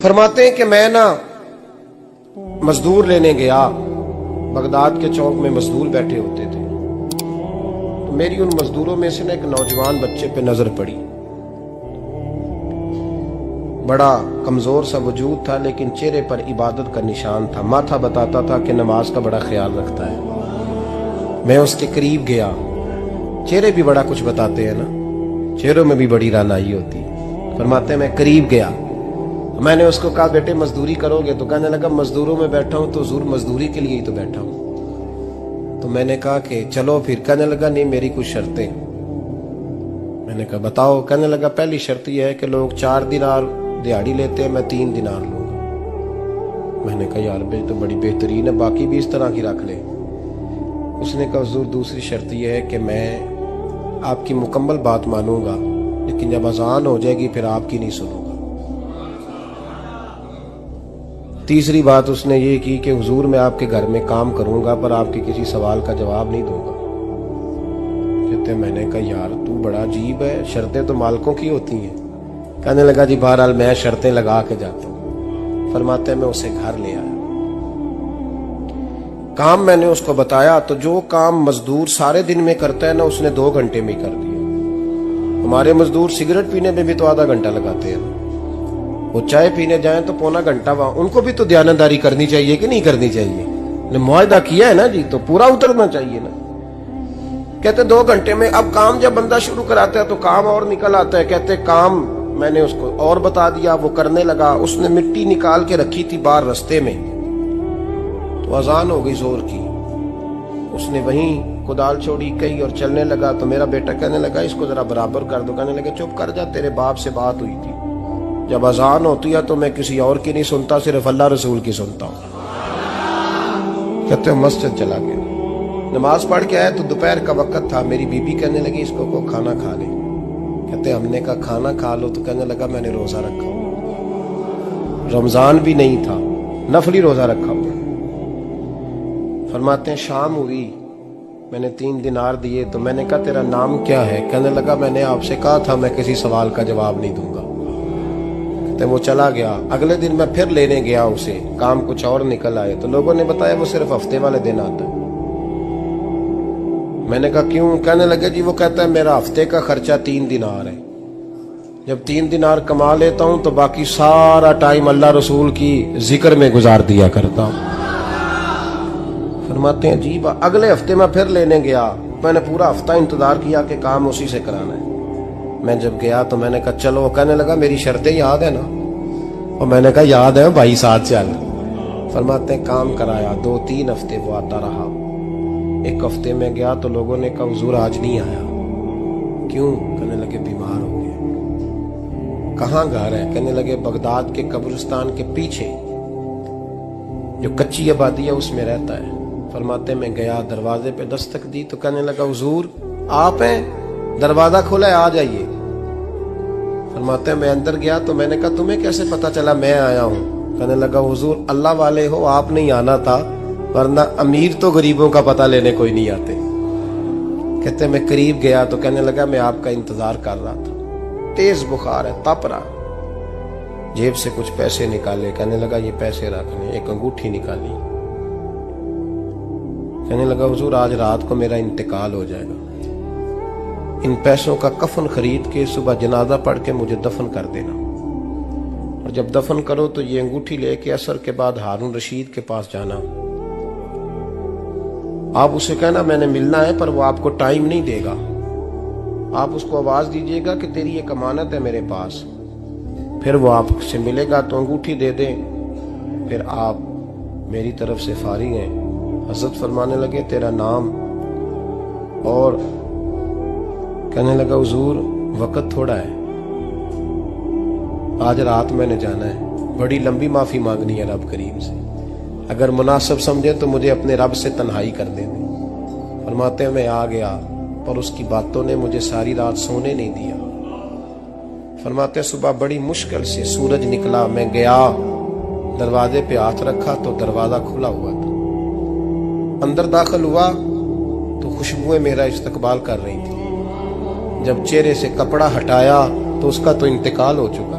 فرماتے ہیں کہ میں نا مزدور لینے گیا، بغداد کے چوک میں مزدور بیٹھے ہوتے تھے، تو میری ان مزدوروں میں سے نا ایک نوجوان بچے پہ نظر پڑی۔ بڑا کمزور سا وجود تھا لیکن چہرے پر عبادت کا نشان تھا، ماتھا بتاتا تھا کہ نماز کا بڑا خیال رکھتا ہے۔ میں اس کے قریب گیا، چہرے بھی بڑا کچھ بتاتے ہیں نا، چہروں میں بھی بڑی رانائی ہوتی ہے۔ فرماتے ہیں میں قریب گیا، میں نے اس کو کہا بیٹے مزدوری کرو گے؟ تو کہنے لگا مزدوروں میں بیٹھا ہوں تو حضور مزدوری کے لیے ہی تو بیٹھا ہوں۔ تو میں نے کہا کہ چلو پھر۔ کہنے لگا نہیں میری کچھ شرطیں۔ میں نے کہا بتاؤ؟ کہنے لگا پہلی شرط یہ ہے کہ لوگ 4 دینار دیہاڑی لیتے ہیں، میں 3 دینار لوں گا۔ میں نے کہا یار بھائی تو بڑی بہترین ہے، باقی بھی اس طرح کی رکھ لے۔ اس نے کہا حضور دوسری شرط یہ ہے کہ میں آپ کی مکمل بات مانوں گا لیکن جب اذان ہو جائے گی پھر آپ کی نہیں سنوں گا۔ تیسری بات اس نے یہ کی کہ حضور میں آپ کے گھر میں کام کروں گا پر آپ کے کسی سوال کا جواب نہیں دوں گا۔ کہتے ہیں میں نے کہا یار تو بڑا عجیب ہے، شرطیں تو مالکوں کی ہوتی ہیں۔ کہنے لگا جی بہرحال میں شرطیں لگا کے جاتا ہوں۔ فرماتے ہیں میں اسے گھر لے آیا، کام میں نے اس کو بتایا تو جو کام مزدور سارے دن میں کرتا ہے نا اس نے 2 گھنٹے میں ہی کر دیا۔ ہمارے مزدور سگریٹ پینے میں بھی تو آدھا گھنٹہ لگاتے ہیں، وہ چائے پینے جائیں تو پونا گھنٹہ وہاں۔ ان کو بھی تو دیانتداری کرنی چاہیے کہ نہیں کرنی چاہیے؟ نے معاہدہ کیا ہے نا جی تو پورا اترنا چاہیے نا۔ کہتے 2 گھنٹے میں۔ اب کام جب بندہ شروع کراتا ہے تو کام اور نکل آتا ہے۔ کہتے کام میں نے اس کو اور بتا دیا، وہ کرنے لگا۔ اس نے مٹی نکال کے رکھی تھی باہر رستے میں، تو اذان ہو گئی زور کی، اس نے وہیں کدال چھوڑی کہی اور چلنے لگا۔ تو میرا بیٹا کہنے لگا اس کو ذرا برابر کر دو۔ کہنے لگا چپ کر جا، تیرے باپ سے بات ہوئی تھی، جب اذان ہوتی ہے تو میں کسی اور کی نہیں سنتا، صرف اللہ رسول کی سنتا ہوں۔ کہتے ہیں مسجد چلا گیا، نماز پڑھ کے آیا تو دوپہر کا وقت تھا۔ میری بی بی کہنے لگی اس کو کھانا کھا لے۔ کہتے ہم نے کہا کھانا کھا لو، تو کہنے لگا میں نے روزہ رکھا ہوا، رمضان بھی نہیں تھا، نفلی روزہ رکھا ہوا۔ فرماتے ہیں شام ہوئی، میں نے 3 دینار دیے تو میں نے کہا تیرا نام کیا ہے؟ کہنے لگا میں نے آپ سے کہا تھا میں کسی سوال کا جواب نہیں دوں گا۔ کہتے وہ چلا گیا۔ اگلے دن میں پھر لینے گیا اسے، کام کچھ اور نکل آئے تو لوگوں نے بتایا وہ صرف ہفتے والے دن آتا ہے۔ میں نے کہا کیوں؟ کہنے لگے جی وہ کہتا ہے میرا ہفتے کا خرچہ 3 دینار ہے، جب 3 دینار کما لیتا ہوں تو باقی سارا ٹائم اللہ رسول کی ذکر میں گزار دیا کرتا ہوں۔ فرماتے ہیں عجیب۔ اگلے ہفتے میں پھر لینے گیا، میں نے پورا ہفتہ انتظار کیا کہ کام اسی سے کرانا ہے۔ میں جب گیا تو میں نے کہا چلو، کہنے لگا میری شرطیں یاد ہے نا؟ اور میں نے کہا یاد ہے بھائی ساتھ چل۔ فرماتے ہیں کام کرایا، 2-3 ہفتے وہ آتا رہا۔ ایک ہفتے میں گیا تو لوگوں نے کہا حضور آج نہیں آیا، کیوں؟ کہنے لگے بیمار ہو گئے۔ کہاں گھر ہے؟ کہنے لگے بغداد کے قبرستان کے پیچھے جو کچی آبادی ہے اس میں رہتا ہے۔ فرماتے میں گیا، دروازے پہ دستک دی تو کہنے لگا حضور آپ ہیں؟ دروازہ کھولا ہے آ جائیے۔ فرماتے ہیں میں اندر گیا تو میں نے کہا تمہیں کیسے پتا چلا میں آیا ہوں؟ کہنے لگا حضور اللہ والے ہو، آپ نہیں آنا تھا، ورنہ امیر تو غریبوں کا پتہ لینے کوئی نہیں آتے۔ کہتے میں قریب گیا تو کہنے لگا میں آپ کا انتظار کر رہا تھا، تیز بخار ہے، تپ رہا۔ جیب سے کچھ پیسے نکالے، کہنے لگا یہ پیسے رکھنے، ایک انگوٹھی نکالی۔ کہنے لگا حضور آج رات کو میرا انتقال ہو جائے گا، ان پیسوں کا کفن خرید کے صبح جنازہ پڑھ کے مجھے دفن کر دینا، اور جب دفن کرو تو یہ انگوٹھی لے کے عصر کے بعد ہارون رشید کے پاس جانا، آپ اسے کہنا میں نے ملنا ہے پر وہ آپ کو ٹائم نہیں دے گا، آپ اس کو آواز دیجئے گا کہ تیری ایک امانت ہے میرے پاس، پھر وہ آپ سے ملے گا تو انگوٹھی دے دیں، پھر آپ میری طرف سے فارغ ہیں۔ حضرت فرمانے لگے تیرا نام؟ اور کہنے لگا حضور وقت تھوڑا ہے، آج رات میں نے جانا ہے، بڑی لمبی معافی مانگنی ہے رب کریم سے، اگر مناسب سمجھے تو مجھے اپنے رب سے تنہائی کر دیں۔ فرماتے ہیں میں آ گیا پر اس کی باتوں نے مجھے ساری رات سونے نہیں دیا۔ فرماتے ہیں صبح بڑی مشکل سے سورج نکلا، میں گیا دروازے پہ ہاتھ رکھا تو دروازہ کھلا ہوا تھا، اندر داخل ہوا تو خوشبوئیں میرا استقبال کر رہی تھی، جب چہرے سے کپڑا ہٹایا تو اس کا تو انتقال ہو چکا،